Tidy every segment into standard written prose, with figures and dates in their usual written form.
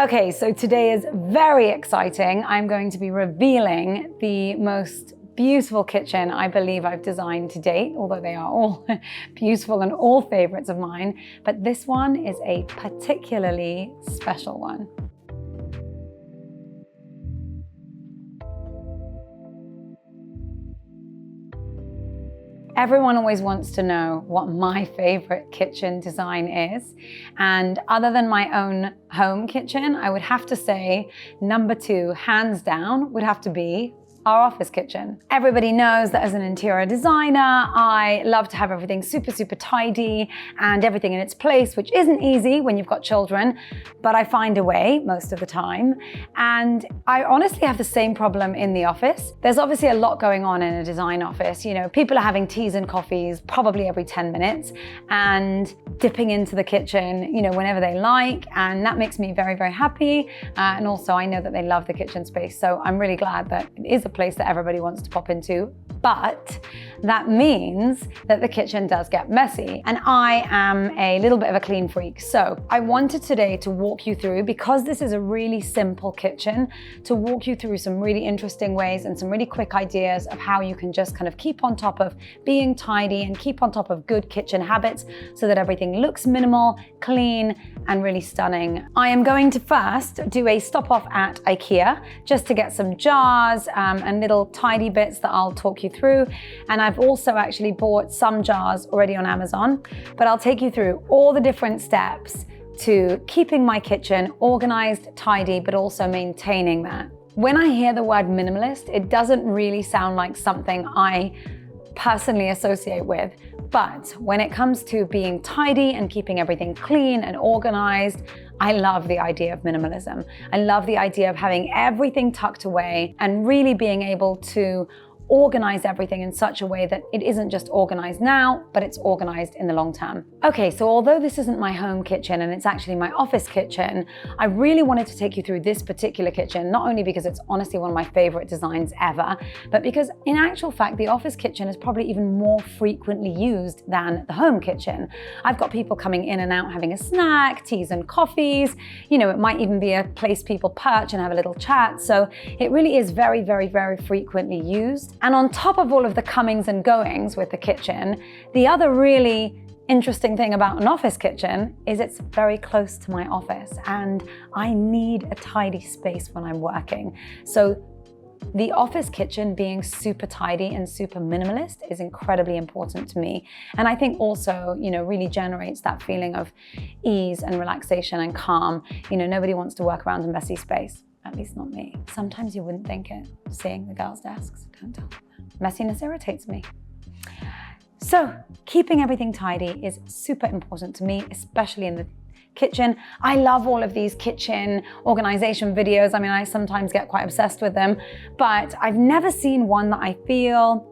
Okay, so today is very exciting. I'm going to be revealing the most beautiful kitchen I believe I've designed to date, although they are all beautiful and all favorites of mine. But this one is a particularly special one. Everyone always wants to know what my favorite kitchen design is. And other than my own home kitchen, I would have to say number 2, hands down, would have to be our office kitchen. Everybody knows that as an interior designer, I love to have everything super, super tidy and everything in its place, which isn't easy when you've got children, but I find a way most of the time. And I honestly have the same problem in the office. There's obviously a lot going on in a design office. You know, people are having teas and coffees probably every 10 minutes and dipping into the kitchen, you know, whenever they like. And that makes me very, very happy. And also I know that they love the kitchen space. So I'm really glad that it is a place that everybody wants to pop into, but that means that the kitchen does get messy. And I am a little bit of a clean freak. So I wanted today to walk you through, because this is a really simple kitchen, to walk you through some really interesting ways and some really quick ideas of how you can just kind of keep on top of being tidy and keep on top of good kitchen habits so that everything looks minimal, clean, and really stunning. I am going to first do a stop off at IKEA just to get some jars and little tidy bits that I'll talk you through. And I've also actually bought some jars already on Amazon, but I'll take you through all the different steps to keeping my kitchen organized, tidy, but also maintaining that. When I hear the word minimalist, it doesn't really sound like something I personally associate with. But when it comes to being tidy and keeping everything clean and organized, I love the idea of minimalism. I love the idea of having everything tucked away and really being able to organize everything in such a way that it isn't just organized now, but it's organized in the long term. Okay, so although this isn't my home kitchen and it's actually my office kitchen, I really wanted to take you through this particular kitchen, not only because it's honestly one of my favorite designs ever, but because in actual fact, the office kitchen is probably even more frequently used than the home kitchen. I've got people coming in and out having a snack, teas and coffees. You know, it might even be a place people perch and have a little chat. So it really is very, very, very frequently used. And on top of all of the comings and goings with the kitchen, the other really interesting thing about an office kitchen is it's very close to my office and I need a tidy space when I'm working. So the office kitchen being super tidy and super minimalist is incredibly important to me. And I think also, you know, really generates that feeling of ease and relaxation and calm. You know, nobody wants to work around a messy space. At least not me. Sometimes you wouldn't think it, seeing the girls' desks. Don't tell them that. Messiness irritates me. So keeping everything tidy is super important to me, especially in the kitchen. I love all of these kitchen organization videos. I mean, I sometimes get quite obsessed with them, but I've never seen one that I feel,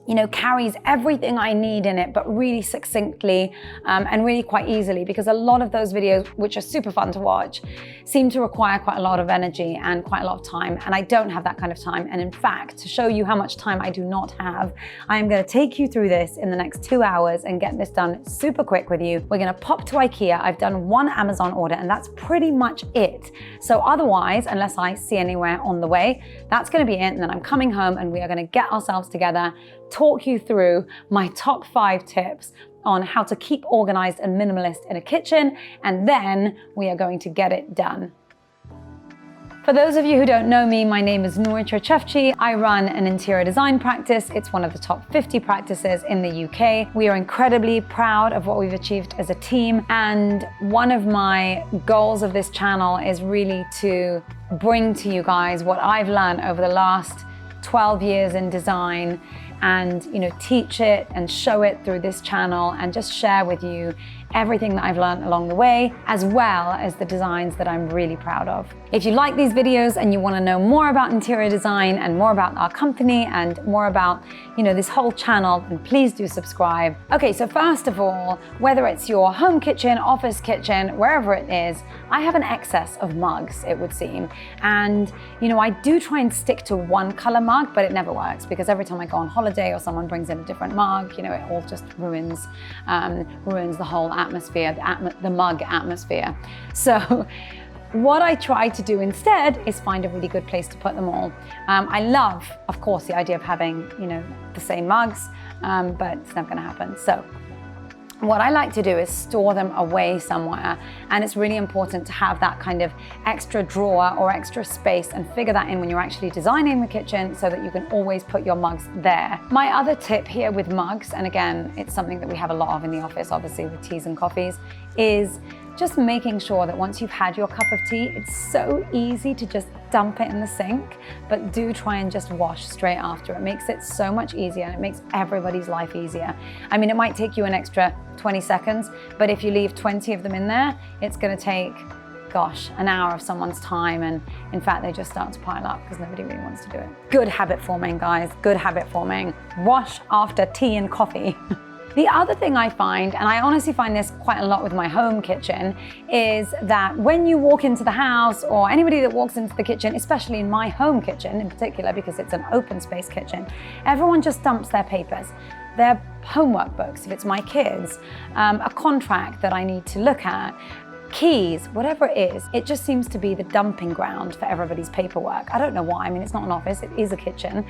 you know, carries everything I need in it, but really succinctly and really quite easily, because a lot of those videos, which are super fun to watch, seem to require quite a lot of energy and quite a lot of time. And I don't have that kind of time. And in fact, to show you how much time I do not have, I am going to take you through this in the next 2 hours and get this done super quick with you. We're going to pop to IKEA. I've done one Amazon order and that's pretty much it. So otherwise, unless I see anywhere on the way, that's going to be it. And then I'm coming home and we are going to get ourselves together, talk you through my top 5 tips on how to keep organized and minimalist in a kitchen, and then we are going to get it done. For those of you who don't know me, my name is Noor Charchafchi. I run an interior design practice. It's one of the top 50 practices in the UK. We are incredibly proud of what we've achieved as a team. And one of my goals of this channel is really to bring to you guys what I've learned over the last 12 years in design, and, you know, teach it and show it through this channel and just share with you everything that I've learned along the way, as well as the designs that I'm really proud of. If you like these videos and you want to know more about interior design and more about our company and more about, you know, this whole channel, then please do subscribe. Okay, so first of all, whether it's your home kitchen, office kitchen, wherever it is, I have an excess of mugs, it would seem. And, you know, I do try and stick to one color mug, but it never works because every time I go on holiday or someone brings in a different mug, you know, it all just ruins the whole atmosphere, the mug atmosphere. So what I try to do instead is find a really good place to put them all. I love, of course, the idea of having, the same mugs, but it's never gonna happen. So what I like to do is store them away somewhere, and it's really important to have that kind of extra drawer or extra space and figure that in when you're actually designing the kitchen so that you can always put your mugs there. My other tip here with mugs, and again, it's something that we have a lot of in the office, obviously with teas and coffees, is just making sure that once you've had your cup of tea, it's so easy to just dump it in the sink, but do try and just wash straight after. It makes it so much easier, and it makes everybody's life easier. I mean, it might take you an extra 20 seconds, but if you leave 20 of them in there, it's gonna take, gosh, an hour of someone's time, and in fact, they just start to pile up because nobody really wants to do it. Good habit forming, guys, good habit forming. Wash after tea and coffee. The other thing I find, and I honestly find this quite a lot with my home kitchen, is that when you walk into the house, or anybody that walks into the kitchen, especially in my home kitchen in particular, because it's an open space kitchen, everyone just dumps their papers, their homework books, if it's my kids, a contract that I need to look at, keys, whatever it is. It just seems to be the dumping ground for everybody's paperwork. I don't know why. I mean, it's not an office, it is a kitchen.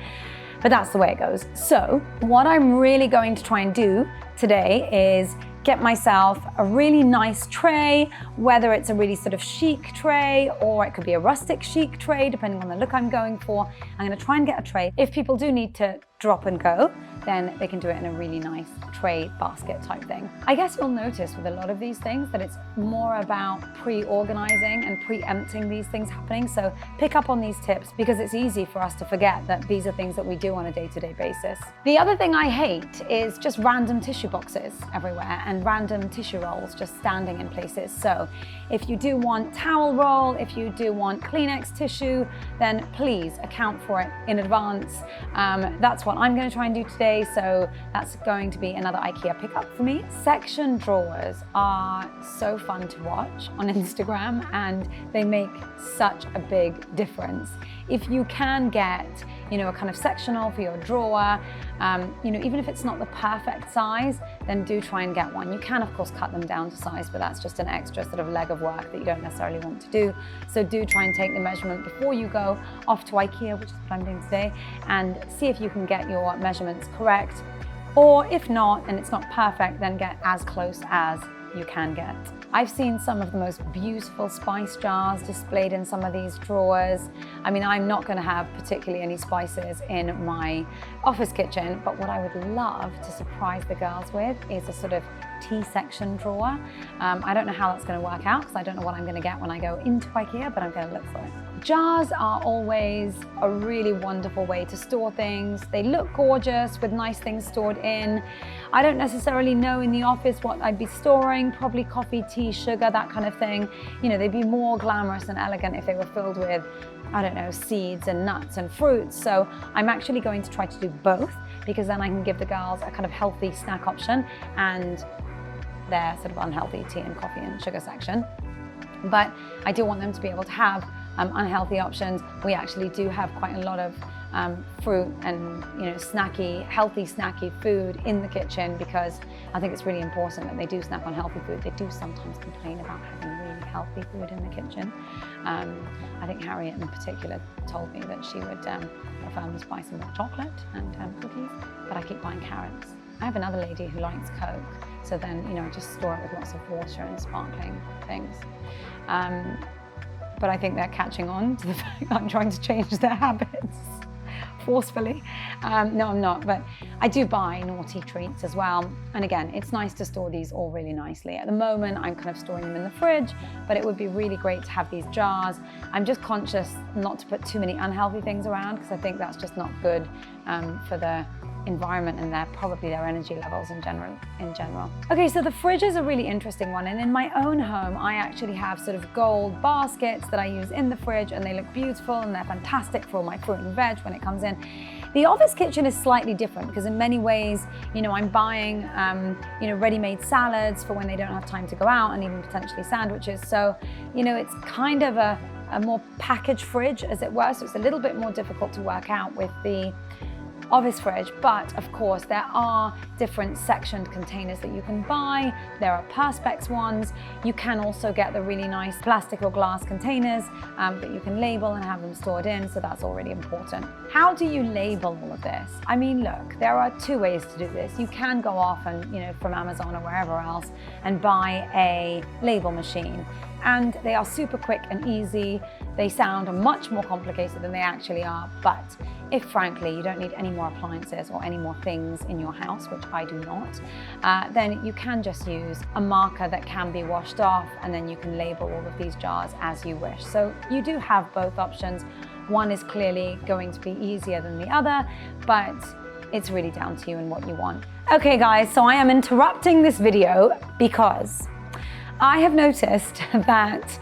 But that's the way it goes. So what I'm really going to try and do today is get myself a really nice tray, whether it's a really sort of chic tray or it could be a rustic chic tray, depending on the look I'm going for. I'm gonna try and get a tray. If people do need to drop and go, then they can do it in a really nice tray basket type thing. I guess you'll notice with a lot of these things that it's more about pre-organizing and preempting these things happening. So pick up on these tips because it's easy for us to forget that these are things that we do on a day-to-day basis. The other thing I hate is just random tissue boxes everywhere and random tissue rolls just standing in places. So if you do want towel roll, if you do want Kleenex tissue, then please account for it in advance. That's what I'm going to try and do today, so that's going to be another IKEA pickup for me. Section drawers are so fun to watch on Instagram, and they make such a big difference. If you can get, a kind of sectional for your drawer, even if it's not the perfect size, then do try and get one. You can, of course, cut them down to size, but that's just an extra sort of leg of work that you don't necessarily want to do. So do try and take the measurement before you go off to IKEA, which is what I'm doing today, and see if you can get your measurements correct. Or if not, and it's not perfect, then get as close as you can get. I've seen some of the most beautiful spice jars displayed in some of these drawers. I mean, I'm not going to have particularly any spices in my office kitchen, but what I would love to surprise the girls with is a sort of tea section drawer. I don't know how that's going to work out because I don't know what I'm going to get when I go into IKEA, but I'm going to look for it. Jars are always a really wonderful way to store things. They look gorgeous with nice things stored in. I don't necessarily know in the office what I'd be storing, probably coffee, tea, sugar, that kind of thing. They'd be more glamorous and elegant if they were filled with, I don't know, seeds and nuts and fruits. So I'm actually going to try to do both because then I can give the girls a kind of healthy snack option and their sort of unhealthy tea and coffee and sugar section. But I do want them to be able to have unhealthy options. We actually do have quite a lot of fruit and healthy snacky food in the kitchen because I think it's really important that they do snack on healthy food. They do sometimes complain about having really healthy food in the kitchen. I think Harriet in particular told me that she would prefer me to buy some chocolate and cookies, but I keep buying carrots. I have another lady who likes Coke, so then I just store it with lots of water and sparkling things. But I think they're catching on to the fact that I'm trying to change their habits forcefully. No, I'm not, but I do buy naughty treats as well. And again, it's nice to store these all really nicely. At the moment, I'm kind of storing them in the fridge, but it would be really great to have these jars. I'm just conscious not to put too many unhealthy things around because I think that's just not good for the environment and probably their energy levels in general. Okay, so the fridge is a really interesting one, and in my own home I actually have sort of gold baskets that I use in the fridge, and they look beautiful and they're fantastic for my fruit and veg when it comes in. The office kitchen is slightly different because in many ways, I'm buying ready-made salads for when they don't have time to go out, and even potentially sandwiches. So it's kind of a more packaged fridge, as it were, so it's a little bit more difficult to work out with the of his fridge, but of course there are different sectioned containers that you can buy. There are Perspex ones. You can also get the really nice plastic or glass containers that you can label and have them stored in, so that's already important. How do you label all of this? I mean, look, there are two ways to do this. You can go off and, from Amazon or wherever else and buy a label machine. And they are super quick and easy. They sound much more complicated than they actually are, but if frankly you don't need any more appliances or any more things in your house, which I do not, then you can just use a marker that can be washed off, and then you can label all of these jars as you wish. So you do have both options. One is clearly going to be easier than the other, but it's really down to you and what you want. Okay guys, so I am interrupting this video because I have noticed that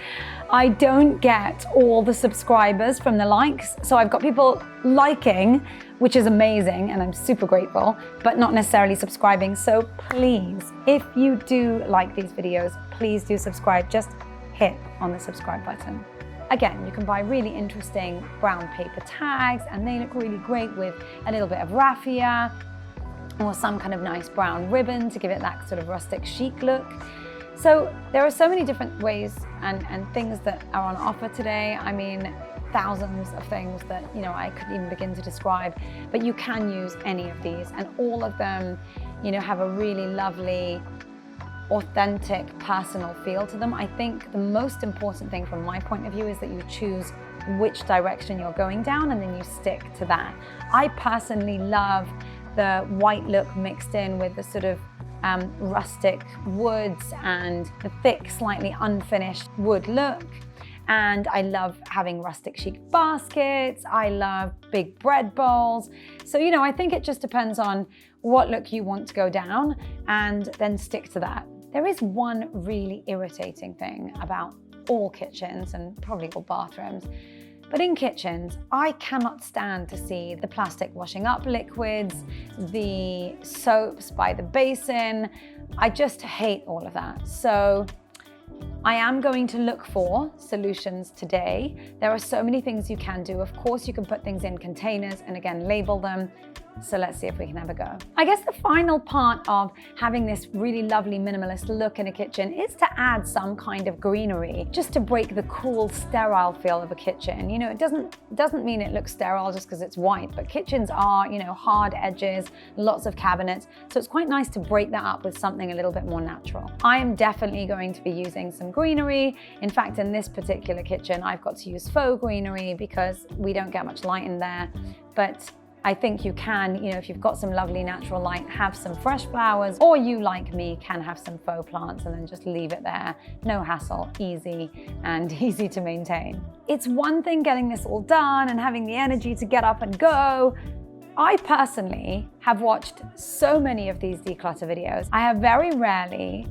I don't get all the subscribers from the likes. So I've got people liking, which is amazing, and I'm super grateful, but not necessarily subscribing. So please, if you do like these videos, please do subscribe. Just hit on the subscribe button. Again, you can buy really interesting brown paper tags, and they look really great with a little bit of raffia or some kind of nice brown ribbon to give it that sort of rustic chic look. So there are so many different ways and things that are on offer today. I mean, thousands of things that I couldn't even begin to describe, but you can use any of these, and all of them have a really lovely, authentic, personal feel to them. I think the most important thing from my point of view is that you choose which direction you're going down and then you stick to that. I personally love the white look mixed in with the sort of rustic woods and the thick, slightly unfinished wood look. And I love having rustic chic baskets. I love big bread bowls. So, I think it just depends on what look you want to go down and then stick to that. There is one really irritating thing about all kitchens and probably all bathrooms. But in kitchens, I cannot stand to see the plastic washing up liquids, the soaps by the basin. I just hate all of that. So I am going to look for solutions today. There are so many things you can do. Of course, you can put things in containers and again, label them. So let's see if we can have a go. I guess the final part of having this really lovely minimalist look in a kitchen is to add some kind of greenery, just to break the cool, sterile feel of a kitchen. It doesn't mean it looks sterile just because it's white, but kitchens are, hard edges, lots of cabinets. So it's quite nice to break that up with something a little bit more natural. I am definitely going to be using some greenery. In fact, in this particular kitchen, I've got to use faux greenery because we don't get much light in there. But I think you can, if you've got some lovely natural light, have some fresh flowers, or you, like me, can have some faux plants and then just leave it there. No hassle, easy and easy to maintain. It's one thing getting this all done and having the energy to get up and go. I personally have watched so many of these declutter videos. I have very rarely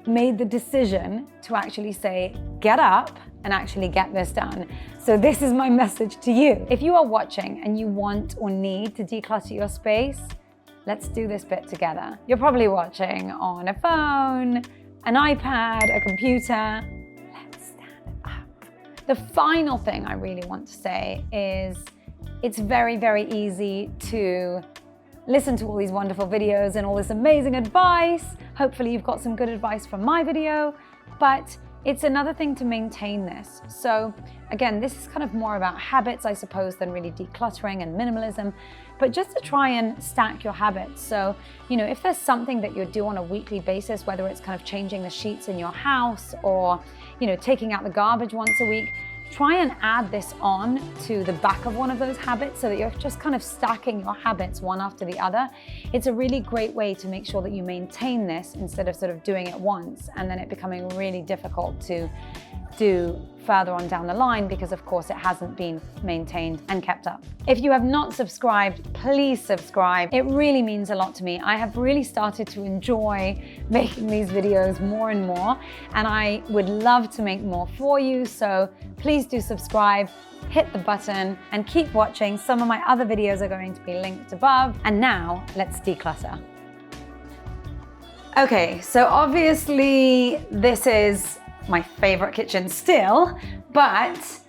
made the decision to actually say, get up and actually get this done. So this is my message to you. If you are watching and you want or need to declutter your space, let's do this bit together. You're probably watching on a phone, an iPad, a computer. Let's stand up. The final thing I really want to say is it's very, very easy to listen to all these wonderful videos and all this amazing advice. Hopefully you've got some good advice from my video, but it's another thing to maintain this. So again, this is kind of more about habits, I suppose, than really decluttering and minimalism, but just to try and stack your habits. So, if there's something that you do on a weekly basis, whether it's kind of changing the sheets in your house or, taking out the garbage once a week, try and add this on to the back of one of those habits so that you're just kind of stacking your habits one after the other. It's a really great way to make sure that you maintain this instead of sort of doing it once and then it becoming really difficult to do further on down the line because of course it hasn't been maintained and kept up. If you have not subscribed, please subscribe. It really means a lot to me. I have really started to enjoy making these videos more and more, and I would love to make more for you. So please do subscribe, hit the button, and keep watching. Some of my other videos are going to be linked above. And now let's declutter. Okay, so obviously this is my favorite kitchen still, but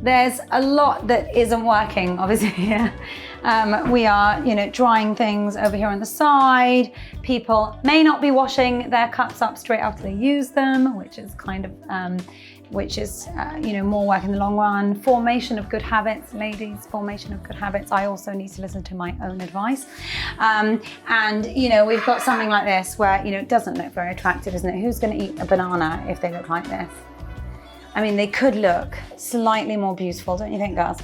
there's a lot that isn't working obviously here. We are, you know, drying things over here on the side. People may not be washing their cups up straight after they use them, which is kind of, you know, more work in the long run. Formation of good habits, ladies, formation of good habits. I also need to listen to my own advice. And, you know, we've got something like this where, you know, it doesn't look very attractive, isn't it? Who's going to eat a banana if they look like this? I mean, they could look slightly more beautiful, don't you think, girls?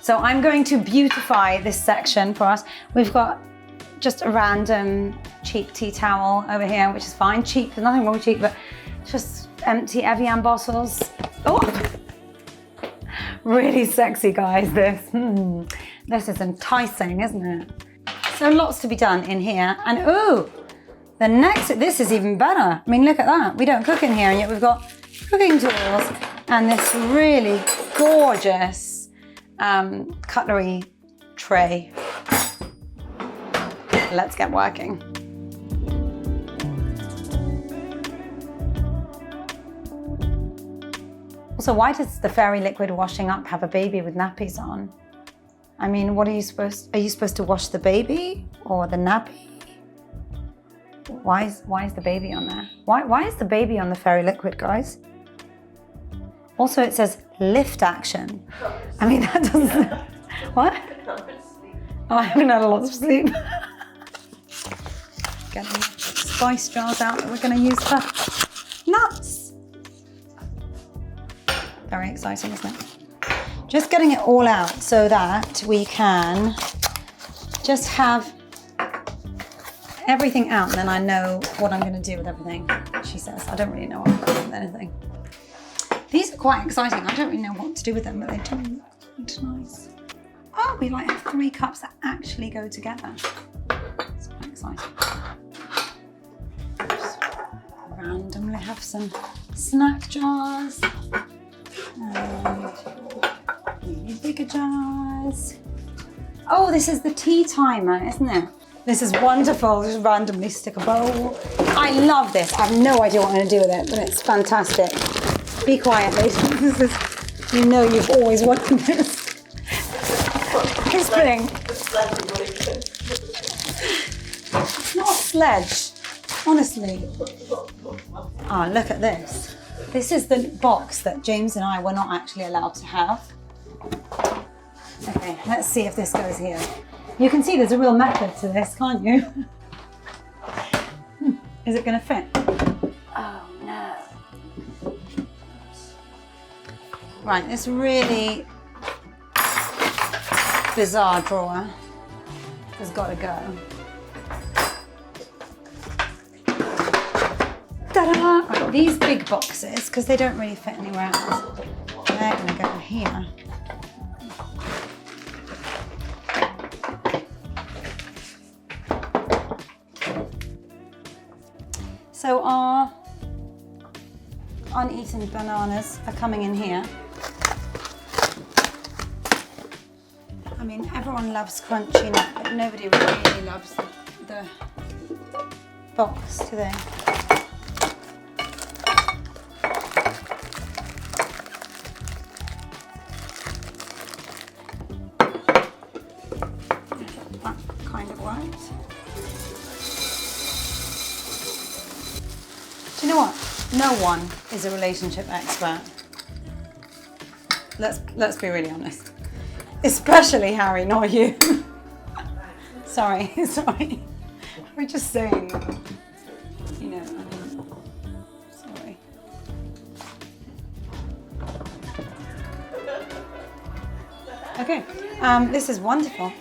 So I'm going to beautify this section for us. We've got just a random cheap tea towel over here, which is fine. Cheap, there's nothing wrong with cheap, but just empty Evian bottles. Oh, really sexy, guys, this. This is enticing, isn't it? So lots to be done in here. And ooh, the next, this is even better. I mean, look at that. We don't cook in here, and yet we've got cooking tools and this really gorgeous cutlery tray. Let's get working. Also, why does the fairy liquid washing up have a baby with nappies on? I mean, what are you supposed to wash the baby or the nappy? Why is the baby on there? Why is the baby on the fairy liquid, guys? Also, it says lift action. I mean, that doesn't... What? Oh, I haven't had a lot of sleep. Getting spice jars out that we're going to use for nuts. Very exciting, isn't it? Just getting it all out so that we can just have everything out, and then I know what I'm going to do with everything, she says. I don't really know what I'm going to do with anything. These are quite exciting. I don't really know what to do with them, but they do look nice. Oh, we like have 3 cups that actually go together. It's quite exciting. Just randomly have some snack jars and maybe bigger jars. Oh, this is the tea timer, isn't it? This is wonderful. Just randomly stick a bowl. I love this. I have no idea what I'm going to do with it, but it's fantastic. Be quiet, ladies. This is, you know, you've always wanted this. This thing. It's not a sledge, honestly. Ah, look at this. This is the box that James and I were not actually allowed to have. Okay, let's see if this goes here. You can see there's a real method to this, can't you? Is it going to fit? Oh no. Right, this really bizarre drawer has got to go. Ta-da! Right, these big boxes, because they don't really fit anywhere else, they're going to go here. So our uneaten bananas are coming in here. I mean, everyone loves crunchy nut, but nobody really loves the box, do they? That kind of works. Do you know what? No one is a relationship expert. Let's be really honest. Especially Harry, not you. Sorry. We're just saying, you know, I mean, sorry. Okay, this is wonderful.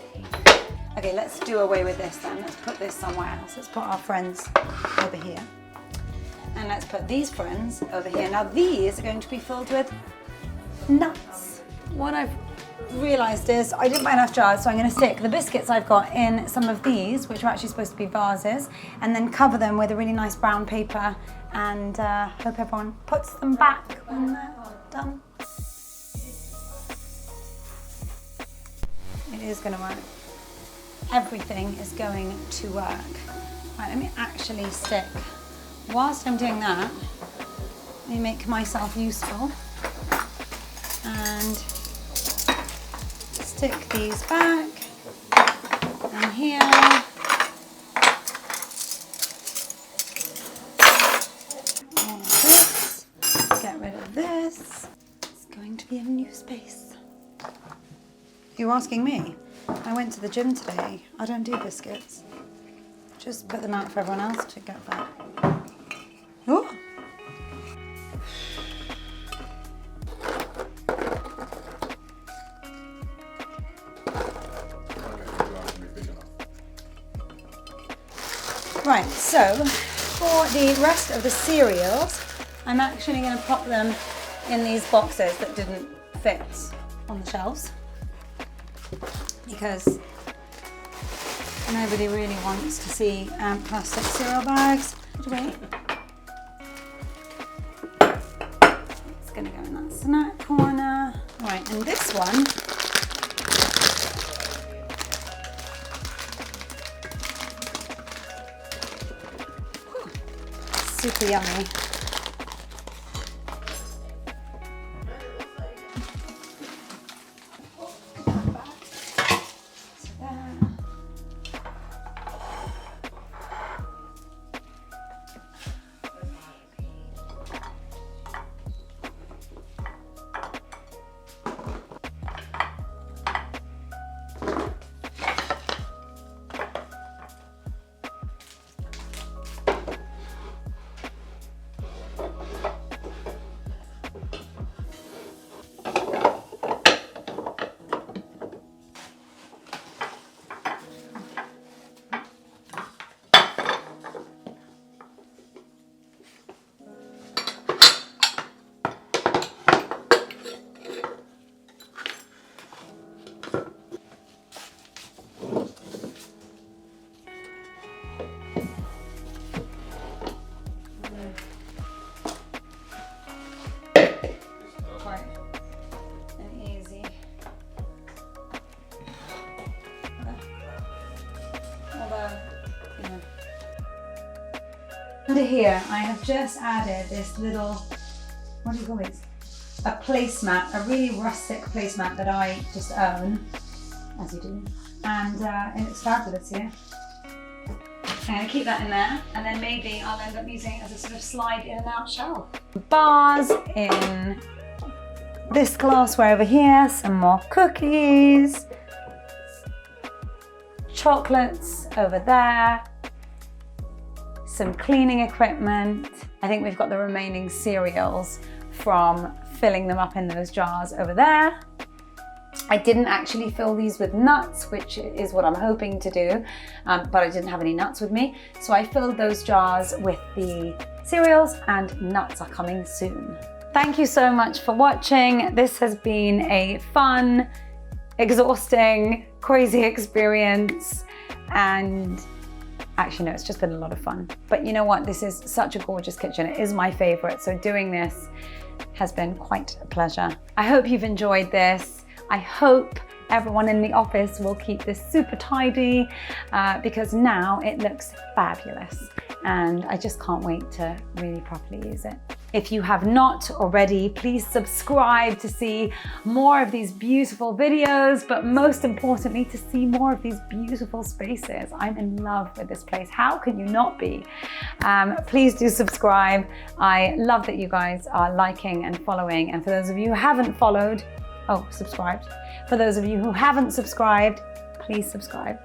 Okay, let's do away with this then. Let's put this somewhere else. Let's put our friends over here. And let's put these friends over here. Now these are going to be filled with nuts. What I've realised is I didn't buy enough jars, so I'm going to stick the biscuits I've got in some of these, which are actually supposed to be vases, and then cover them with a really nice brown paper, and hope everyone puts them back when they're done. It is going to work. Everything is going to work. Right, let me actually stick. Whilst I'm doing that, let me make myself useful and stick these back. here. All of this. Get rid of this. It's going to be a new space. You're asking me? I went to the gym today. I don't do biscuits. Just put them out for everyone else to get back. Oh! Right, so for the rest of the cereals, I'm actually going to pop them in these boxes that didn't fit on the shelves because nobody really wants to see plastic cereal bags. Wait. It's going to go in that snack corner. Right, and this one, super yummy. Under here, I have just added this little, what do you call these? A placemat, a really rustic placemat that I just own, as you do, and it's fabulous here. I'm going to keep that in there, and then maybe I'll end up using it as a sort of slide in and out shelf. Bars in this glassware over here, some more cookies, chocolates over there, some cleaning equipment. I think we've got the remaining cereals from filling them up in those jars over there. I didn't actually fill these with nuts, which is what I'm hoping to do, but I didn't have any nuts with me. So I filled those jars with the cereals, and nuts are coming soon. Thank you so much for watching. This has been a fun, exhausting, crazy experience, and actually, no, it's just been a lot of fun. But you know what? This is such a gorgeous kitchen. It is my favorite. So doing this has been quite a pleasure. I hope you've enjoyed this. I hope everyone in the office will keep this super tidy because now it looks fabulous. And I just can't wait to really properly use it. If you have not already, please subscribe to see more of these beautiful videos, but most importantly, to see more of these beautiful spaces. I'm in love with this place. How can you not be? Please do subscribe. I love that you guys are liking and following. And for those of you who haven't followed, subscribed. For those of you who haven't subscribed, please subscribe.